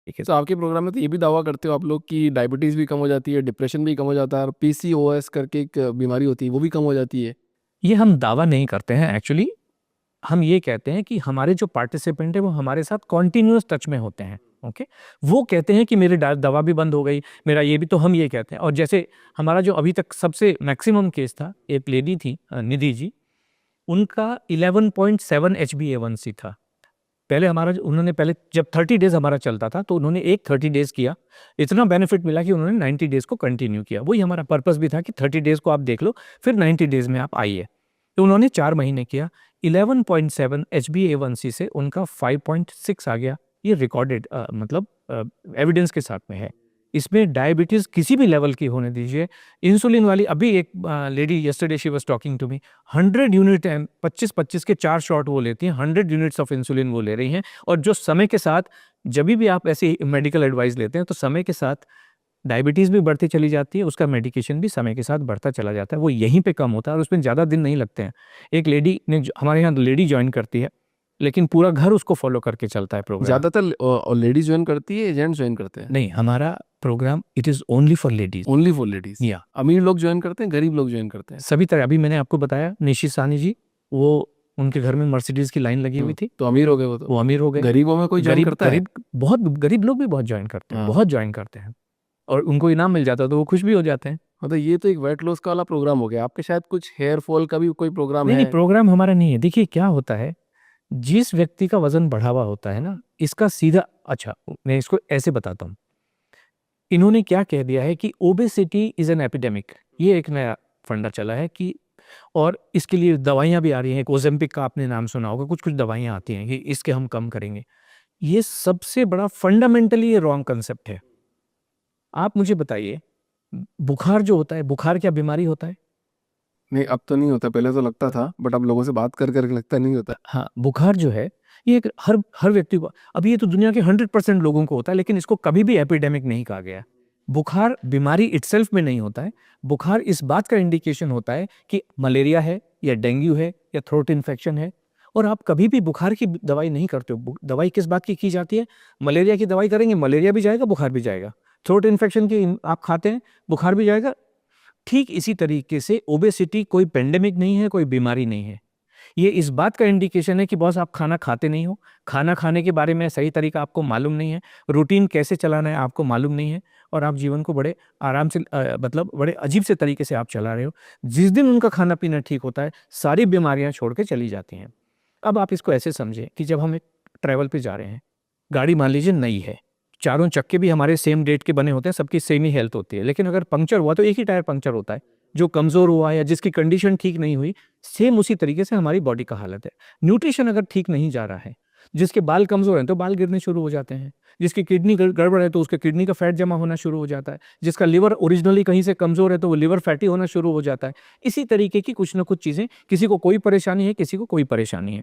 ठीक है, तो आपके प्रोग्राम में तो ये भी दावा करते हो आप लोग कि डायबिटीज़ भी कम हो जाती है, डिप्रेशन भी कम हो जाता है, और पीसीओएस करके एक बीमारी होती है वो भी कम हो जाती है। ये हम दावा नहीं करते हैं एक्चुअली, हम ये कहते हैं कि हमारे जो पार्टिसिपेंट है वो हमारे साथ कॉन्टिन्यूअस टच में होते हैं। ओके, वो कहते हैं कि मेरी दवा भी बंद हो गई, मेरा ये भी, तो हम ये कहते हैं। और जैसे हमारा जो अभी तक सबसे मैक्सिमम केस था, एक लेडी थी निधि जी, उनका 11.7 HbA1c था। पहले हमारा उन्होंने पहले जब 30 डेज हमारा चलता था तो उन्होंने एक 30 डेज किया, इतना बेनिफिट मिला कि उन्होंने 90 डेज को कंटिन्यू किया। वही हमारा पर्पस भी था कि 30 डेज को आप देख लो, फिर 90 डेज में आप आइए। तो उन्होंने 4 महीने किया, 11.7 HbA1c से उनका 5.6 आ गया। ये रिकॉर्डेड मतलब एविडेंस के साथ में है। इसमें डायबिटीज किसी भी लेवल की होने दीजिए, इंसुलिन वाली, अभी एक lady yesterday she was talking to me, 100 unit 25-25 के 4 शॉट वो लेती हैं, 100 यूनिट्स ऑफ इंसुलिन वो ले रही हैं। और जो समय के साथ, जब भी आप ऐसी मेडिकल एडवाइस लेते हैं तो समय के साथ डायबिटीज भी बढ़ती चली जाती है, उसका मेडिकेशन भी समय के साथ बढ़ता चला जाता है, वो यहीं पे कम होता है और उसमें ज़्यादा दिन नहीं लगते हैं। एक लेडी ने हमारे यहाँ लेडी ज्वाइन करती है, लेकिन पूरा घर उसको फॉलो करके चलता है प्रोग्राम। ज़्यादातर लेडीज ज्वाइन करती है, जेंट्स ज्वाइन करते हैं? नहीं, हमारा programme it is only for ladies. Only for ladies. या अमीर लोग ज्वाइन करते हैं, गरीब लोग ज्वाइन करते हैं? सभी तरह, अभी मैंने आपको बताया निशी साहनी जी, वो उनके घर में मर्सिडीज की लाइन लगी हुई थी, तो अमीर हो गए वो। तो वो अमीर हो गए। गरीबों में कोई ज्वाइन गरीब करता है? गरीब बहुत गरीब लोग भी बहुत ज्वाइन करते हैं, हाँ। बहुत ज्वाइन करते हैं, और उनको इनाम मिल जाता है तो वो खुश भी हो जाते हैं। मतलब ये तो एक वेट लॉस का वाला प्रोग्राम हो गया। आपके शायद कुछ हेयर फॉल का भी कोई प्रोग्राम नहीं है? नहीं, प्रोग्राम हमारा नहीं है। देखिए क्या होता है, जिस व्यक्ति का वजन बढ़ा हुआ होता है ना, इसका सीधा, अच्छा मैं इसको ऐसे बताता हूँ, इन्होंने क्या कह दिया है कि ओबेसिटी इज एन एपिडेमिक। ये एक नया फंडा चला है कि, और इसके लिए दवाइयां भी आ रही हैं, ओजेम्पिक का आपने नाम सुना होगा, कुछ कुछ दवाइयां आती हैं कि इसके हम कम करेंगे। ये सबसे बड़ा फंडामेंटली ये रॉन्ग कंसेप्ट है। आप मुझे बताइए, बुखार जो होता है, बुखार क्या बीमारी होता है? नहीं, अब तो नहीं होता, पहले तो लगता था, बट अब लोगों से बात कर करके लगता नहीं होता। हाँ, बुखार जो है ये एक हर हर व्यक्ति को, अभी ये तो दुनिया के 100% लोगों को होता है, लेकिन इसको कभी भी एपिडेमिक नहीं कहा गया। बुखार बीमारी इटसेल्फ में नहीं होता है। बुखार इस बात का इंडिकेशन होता है कि मलेरिया है या डेंगू है या थ्रोट इन्फेक्शन है। और आप कभी भी बुखार की दवाई नहीं करते हो। दवाई किस बात की जाती है? मलेरिया की दवाई करेंगे, मलेरिया भी जाएगा, बुखार भी जाएगा। थ्रोट इन्फेक्शन की आप खाते हैं, बुखार भी जाएगा। ठीक इसी तरीके से ओबेसिटी कोई पेंडेमिक नहीं है, कोई बीमारी नहीं है। ये इस बात का इंडिकेशन है कि बॉस आप खाना खाते नहीं हो, खाना खाने के बारे में सही तरीका आपको मालूम नहीं है, रूटीन कैसे चलाना है आपको मालूम नहीं है, और आप जीवन को बड़े आराम से मतलब बड़े अजीब से तरीके से आप चला रहे हो। जिस दिन उनका खाना पीना ठीक होता है, सारी बीमारियां छोड़ के चली जाती हैं। अब आप इसको ऐसे समझें कि जब हम एक ट्रैवल पे जा रहे हैं, गाड़ी मान लीजिए नई है, चारों चक्के भी हमारे सेम डेट के बने होते हैं, सबकी सेम ही हेल्थ होती है, लेकिन अगर पंक्चर हुआ तो एक ही टायर पंक्चर होता है। जो कमज़ोर हुआ या जिसकी कंडीशन ठीक नहीं हुई, सेम उसी तरीके से हमारी बॉडी का हालत है। न्यूट्रिशन अगर ठीक नहीं जा रहा है, जिसके बाल कमज़ोर हैं तो बाल गिरने शुरू हो जाते हैं, जिसकी किडनी गड़बड़ है तो उसके किडनी का फैट जमा होना शुरू हो जाता है, जिसका लिवर ओरिजिनली कहीं से कमज़ोर है तो वो लिवर फैटी होना शुरू हो जाता है। इसी तरीके की कुछ ना कुछ चीज़ें, किसी को कोई परेशानी है, किसी को कोई परेशानी है।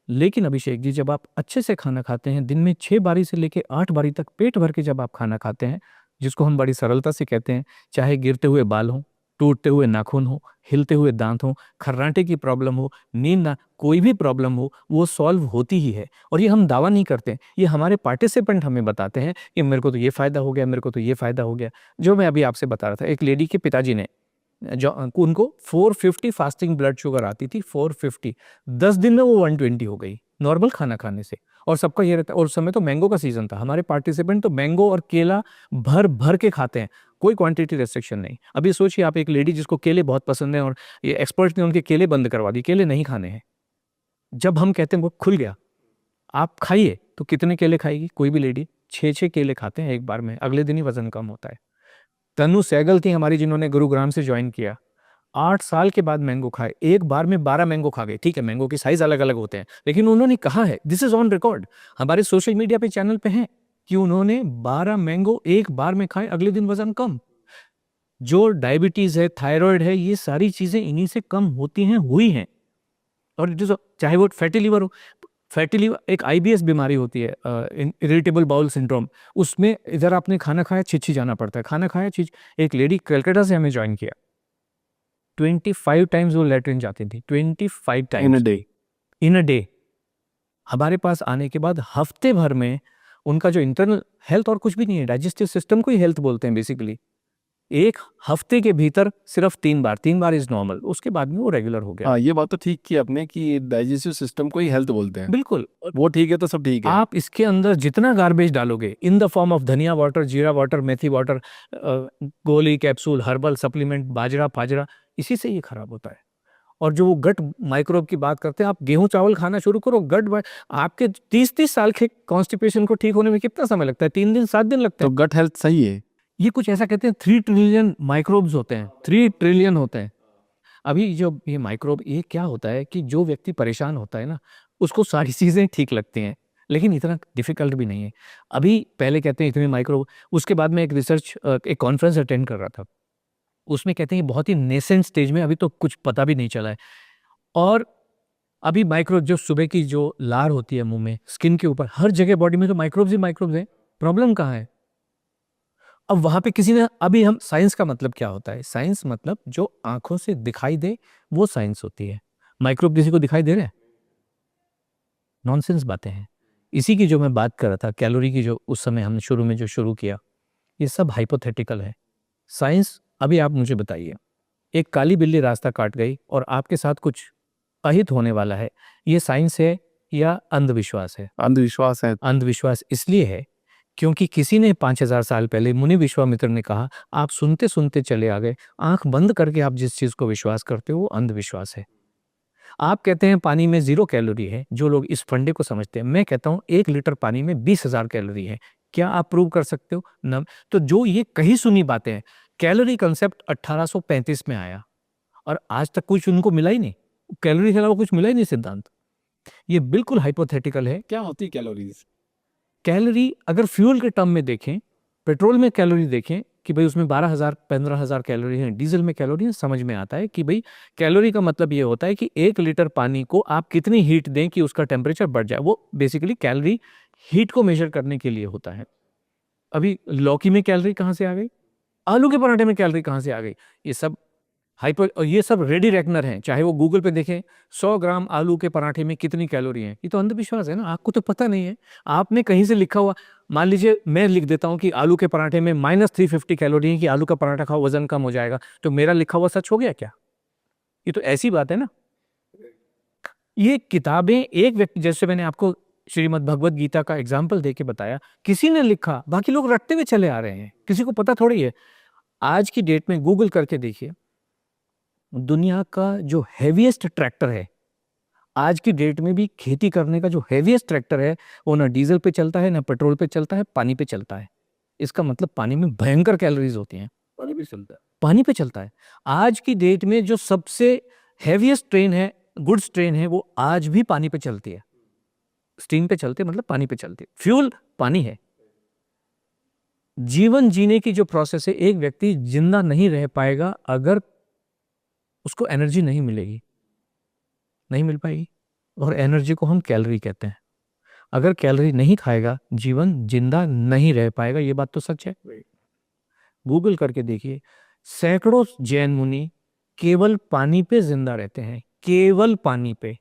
लेकिन अभिषेक जी, जब आप अच्छे से खाना खाते हैं, दिन में 6 बारी से लेके 8 बारी तक पेट भर के जब आप खाना खाते हैं, जिसको हम बड़ी सरलता से कहते हैं, चाहे गिरते हुए बाल हों, टूटते हुए नाखून हो, हिलते हुए दांत हो, खर्राटे की प्रॉब्लम हो, नींद ना, कोई भी प्रॉब्लम हो, वो सॉल्व होती ही है। और ये हम दावा नहीं करते, ये हमारे पार्टिसिपेंट हमें बताते हैं कि मेरे को तो ये फ़ायदा हो गया, मेरे को तो ये फ़ायदा हो गया। जो मैं अभी आपसे बता रहा था, एक लेडी के पिताजी ने, जो उनको 450 फास्टिंग ब्लड शुगर आती थी, 450, 10 दिन में वो 120 हो गई नॉर्मल खाना खाने से। और सबका ये रहता है, और उस समय तो मैंगो का सीजन था, हमारे पार्टिसिपेंट तो मैंगो और केला भर भर के खाते हैं, कोई क्वांटिटी रेस्ट्रिक्शन नहीं। अभी सोचिए आप, एक लेडी जिसको केले बहुत पसंद है और ये एक्सपर्ट ने उनके केले बंद करवा दिए, केले नहीं खाने हैं। जब हम कहते हैं वो खुल गया, आप खाइए, तो कितने केले खाएगी कोई भी लेडी? 6-6 केले खाते हैं एक बार में, अगले दिन ही वजन कम होता है। तनु सहगल थी हमारी, जिन्होंने गुरुग्राम से ज्वाइन किया, 8 साल के बाद मैंगो खाए, एक बार में 12 मैंगो खा गए। ठीक है, मैंगो की साइज अलग अलग होते हैं, लेकिन उन्होंने कहा है, दिस इज ऑन रिकॉर्ड, हमारे सोशल मीडिया पे चैनल पे है, कि उन्होंने 12 मैंगो एक बार में खाए, अगले दिन वजन कम। जो डायबिटीज है, थायराइड है, ये सारी चीजें इन्हीं से कम होती हैं, हुई हैं। और इट इज, चाहे वो फैटी लिवर हो, फैटी लिवर एक आईबीएस बीमारी होती है, इरिटेबल बाउल सिंड्रोम, उसमें इधर आपने खाना खाया, छिछी जाना पड़ता है, खाना खाया छिछ। एक लेडी कलकत्ता से हमें ज्वाइन किया, 25 टाइम्स वो लेटरिन जाती थी, 25 in a times day? In a day. हमारे पास आने के बाद हफ्ते भर में उनका जो इंटरनल हेल्थ और कुछ भी नहीं है, डाइजेस्टिव सिस्टम को ही हेल्थ बोलते हैं बेसिकली। एक हफ्ते के भीतर सिर्फ 3 बार इज नॉर्मल, उसके बाद में वो रेगुलर हो गया। हाँ, ये बात तो ठीक की आपने कि डाइजेस्टिव सिस्टम को ही हेल्थ बोलते हैं। बिल्कुल। वो ठीक है तो सब ठीक है। आप इसके अंदर जितना गार्बेज डालोगे इन द फॉर्म ऑफ धनिया वाटर, जीरा वाटर, मेथी वाटर, गोली, कैप्सूल, हर्बल सप्लीमेंट, बाजरा फाजरा, इसी से ये खराब होता है। और जो वो गट माइक्रोब की बात करते हैं, आप गेहूं चावल खाना शुरू करो, आपके 30-30 साल के कॉन्स्टिपेशन को ठीक होने में कितना समय लगता है? 3 दिन 7 दिन लगते तो हैं। गट हेल्थ सही है। ये कुछ ऐसा कहते हैं 3 ट्रिलियन माइक्रोब्स होते हैं, 3 ट्रिलियन होते हैं। अभी जो ये माइक्रोब, ये क्या होता है कि जो व्यक्ति परेशान होता है ना, उसको सारी चीज़ें ठीक लगती हैं, लेकिन इतना डिफिकल्ट भी नहीं है। अभी पहले कहते हैं इतने माइक्रोब, उसके बाद में एक कॉन्फ्रेंस अटेंड कर रहा था, उसमें कहते हैं बहुत ही नेसेंट स्टेज में, अभी तो कुछ पता भी नहीं चला है। और अभी माइक्रोब, जो सुबह की जो लार होती है मुंह में, स्किन के ऊपर, हर जगह बॉडी में तो माइक्रोब्स ही माइक्रोब्स हैं। प्रॉब्लम कहाँ है? अब वहां पे किसी ने, अभी हम साइंस का मतलब क्या होता है? साइंस मतलब जो आंखों से दिखाई दे वो साइंस होती है। माइक्रोब किसी को दिखाई दे रहे हैं? नॉनसेंस बातें हैं। इसी की जो मैं बात कर रहा था, कैलोरी की, जो उस समय हमने शुरू में जो शुरू किया, ये सब हाइपोथेटिकल है। साइंस, अभी आप मुझे बताइए, एक काली बिल्ली रास्ता काट गई और आपके साथ कुछ अहित होने वाला है, ये साइंस है या अंधविश्वास है? अंधविश्वास है। अंधविश्वास इसलिए है क्योंकि किसी ने 5000 साल पहले, मुनि विश्वामित्र ने कहा, आप सुनते सुनते चले आ गए, आंख बंद करके आप जिस चीज को विश्वास करते हो वो अंधविश्वास है। आप कहते हैं पानी में 0 कैलोरी है, जो लोग इस फंडे को समझते हैं। मैं कहता हूं 1 लीटर पानी में 20,000 कैलोरी है। क्या आप प्रूव कर सकते हो? न। तो जो ये कही सुनी बातें हैं, कैलोरी कंसेप्ट 1835 में आया और आज तक कुछ उनको मिला ही नहीं, कैलोरी के अलावा कुछ मिला ही नहीं सिद्धांत। ये बिल्कुल हाइपोथेटिकल है। क्या होती कैलोरीज? कैलोरी अगर फ्यूल के टर्म में देखें, पेट्रोल में कैलोरी देखें कि भाई उसमें 12,000 15,000 कैलोरी हैं, डीजल में कैलोरी हैं, समझ में आता है कि भाई कैलोरी का मतलब ये होता है कि 1 लीटर पानी को आप कितनी हीट दें कि उसका टेम्परेचर बढ़ जाए। वो बेसिकली कैलोरी हीट को मेजर करने के लिए होता है। अभी लौकी में कैलोरी कहाँ से आ गई? आलू के पराठे में कैलोरी कहाँ से आ गई? ये सब ये सब रेडी रेकनर हैं, चाहे वो गूगल पे देखें 100 ग्राम आलू के पराठे में कितनी कैलोरी है। ये तो अंधविश्वास है ना, आपको तो पता नहीं है। आपने कहीं से लिखा हुआ, मान लीजिए मैं लिख देता हूं कि आलू के पराठे में -350 कैलोरी है, कि आलू का पराठा खाओ वजन कम हो जाएगा, तो मेरा लिखा हुआ सच हो गया क्या? ये तो ऐसी बात है ना। ये किताबें, एक व्यक्ति, जैसे मैंने आपको श्रीमद् भगवत गीता का एग्जाम्पल देके बताया, किसी ने लिखा, बाकी लोग रटते हुए चले आ रहे हैं, किसी को पता थोड़ी है। आज की डेट में गूगल करके देखिए, दुनिया का जो हैवीएस्ट ट्रैक्टर है, आज की डेट में भी खेती करने का जो हैवीएस्ट ट्रैक्टर है, वो ना डीजल पे चलता है, ना पेट्रोल पे चलता है, पानी पे चलता है। इसका मतलब पानी में भयंकर कैलोरीज होती हैं। पानी भी चलता है। पानी पे चलता है। आज की डेट में जो सबसे हैवीएस्ट ट्रेन है, गुड्स ट्रेन है, वो आज भी पानी पे चलती है। स्टीम पे चलते मतलब पानी पे चलती है, फ्यूल पानी है। जीवन जीने की जो प्रोसेस है, एक व्यक्ति जिंदा नहीं रह पाएगा अगर उसको एनर्जी नहीं मिलेगी, नहीं मिल पाएगी। और एनर्जी को हम कैलोरी कहते हैं। अगर कैलोरी नहीं खाएगा, जीवन जिंदा नहीं रह पाएगा। ये बात तो सच है। गूगल करके देखिए, सैकड़ों जैन मुनि केवल पानी पे जिंदा रहते हैं, केवल पानी पे।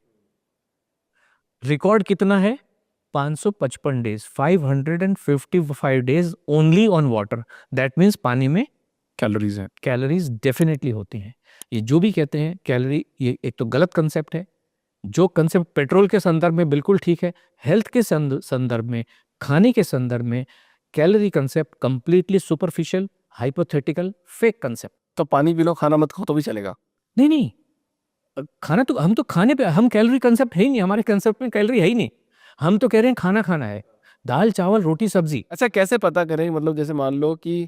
रिकॉर्ड कितना है? 555 days, 555 days only on water. That means पानी में कैलोरीज है। कैलोरीज डेफिनेटली होती हैं। ये जो भी कहते हैं कैलोरी, ये एक तो गलत कंसेप्ट है। जो कंसेप्ट पेट्रोल के संदर्भ में बिल्कुल ठीक है, हेल्थ के संदर्भ में, खाने के संदर्भ में, calorie concept completely superficial, hypothetical, fake concept. तो पानी पी लो, खाना मत खाओ तो भी चलेगा? नहीं नहीं, खाना तो, हम तो खाने पे, हम कैलोरी कंसेप्ट है ही नहीं, हमारे कंसेप्ट में कैलोरी है ही नहीं। हम तो कह रहे हैं खाना खाना है, दाल चावल रोटी सब्जी। अच्छा, कैसे पता करें? मतलब जैसे मान लो कि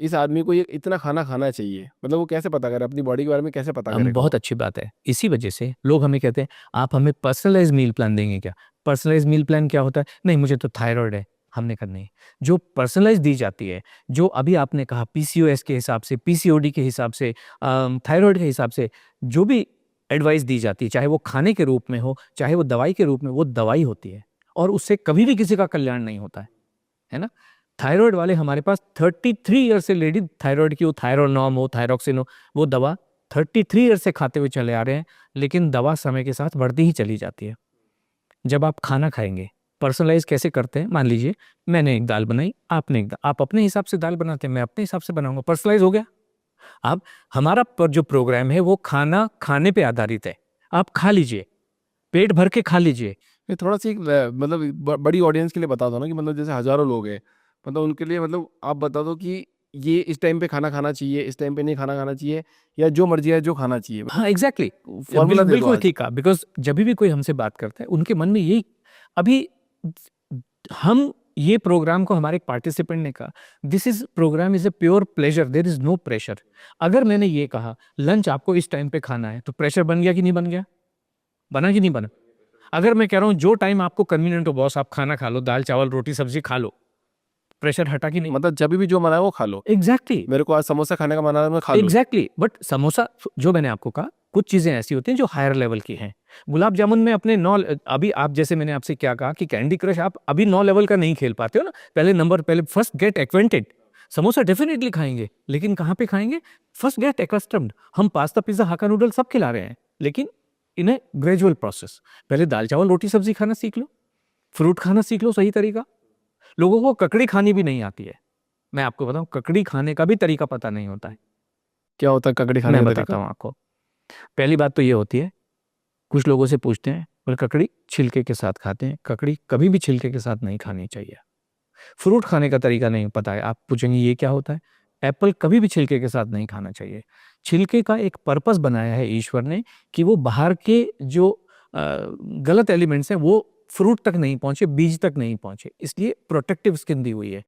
इस आदमी को ये इतना खाना खाना चाहिए, मतलब वो कैसे पता करे? अपनी बॉडी के बारे में कैसे पता हम, करेगा बहुत वो? अच्छी बात है। इसी वजह से लोग हमें कहते हैं, आप हमें पर्सनलाइज मील प्लान देंगे क्या? पर्सनलाइज मील प्लान क्या होता है? नहीं, मुझे तो थायराइड है। हमने कहा नहीं, जो पर्सनलाइज दी जाती है, जो अभी आपने कहा पीसीओएस के हिसाब से, पीसीओडी के हिसाब से, थायराइड के हिसाब से, जो भी एडवाइस दी जाती है, चाहे वो खाने के रूप में हो, चाहे वो दवाई के रूप में, वो दवाई होती है और उससे कभी भी किसी का कल्याण नहीं होता है ना। थायराइड वाले हमारे पास 33 ईयर से, लेडी थायराइड की, वो थायरोनॉम हो, थायरोक्सिन हो, वो दवा 33 ईयर से खाते हुए चले आ रहे हैं, लेकिन दवा समय के साथ बढ़ती ही चली जाती है। जब आप खाना खाएंगे, पर्सनलाइज कैसे करते हैं? मान लीजिए मैंने एक दाल बनाई, आपने एक आप अपने हिसाब से दाल बनाते हैं, मैं अपने हिसाब से बनाऊंगा, पर्सनलाइज हो गया। अब हमारा जो प्रोग्राम है वो खाना खाने पे आधारित है। आप खा लीजिए, पेट भर के खा लीजिए। ये थोड़ा सी मतलब बड़ी ऑडियंस के लिए बता दो ना, कि मतलब जैसे हजारों लोग हैं, मतलब उनके लिए मतलब आप बता दो कि ये इस टाइम पे खाना खाना चाहिए, इस टाइम पे नहीं खाना खाना चाहिए, या जो मर्जी है जो खाना चाहिए, हाँ एग्जैक्टली, फॉर्मूला दे दो बिल्कुल आज। ठीक है। बिकॉज जब भी कोई हमसे बात करता है उनके मन में यही, अभी हम ये प्रोग्राम को हमारे एक पार्टिसिपेंट ने कहा, this is programme is a pure pleasure, there is no pressure. अगर मैंने ये कहा लंच आपको इस टाइम पे खाना है, तो प्रेशर बन गया कि नहीं बन गया? बना कि नहीं बना? अगर मैं कह रहा हूं जो टाइम आपको कन्वीनियंट हो बॉस, आप खाना खा लो, दाल चावल रोटी सब्जी खा लो, प्रेशर हटा कि नहीं? मतलब जब भी जो मना है वो खा लो। एग्जैक्टली, मेरे को आज समोसा खाने का मना है, मैं खा लूँ। एग्जैक्टली। बट समोसा, जो मैंने आपको कहा, कुछ चीजें ऐसी होती हैं जो हायर लेवल की हैं। गुलाब जामुन में अपने 9, अभी आप जैसे मैंने आपसे क्या कहा कि कैंडी क्रश आप अभी 9 लेवल का नहीं खेल पाते हो ना, पहले first get acquainted. Samosa definitely खाएंगे, लेकिन कहाँ पे खाएंगे? First get accustomed. हम पास्ता पिज्जा हाका नूडल सब खिला रहे हैं, लेकिन इन ए ग्रेजुअल प्रोसेस। पहले दाल चावल रोटी सब्जी खाना सीख लो, फ्रूट खाना सीख लो सही तरीका। लोगों को ककड़ी खानी भी नहीं आती है, मैं आपको बताऊं, ककड़ी खाने का भी तरीका पता नहीं होता है। क्या होता है ककड़ी खाने मैं का बताता तरीका? हूँ आपको। पहली बात तो ये होती है, कुछ लोगों से पूछते हैं बोले ककड़ी छिलके के साथ खाते हैं, ककड़ी कभी भी छिलके के साथ नहीं खानी चाहिए। फ्रूट खाने का तरीका नहीं पता है, आप पूछेंगे ये क्या होता है? एप्पल कभी भी छिलके के साथ नहीं खाना चाहिए। छिलके का एक पर्पस बनाया है ईश्वर ने, कि वो बाहर के जो गलत एलिमेंट्स हैं वो फ्रूट तक नहीं पहुंचे, बीज तक नहीं पहुंचे, इसलिए प्रोटेक्टिव स्किन दी हुई है।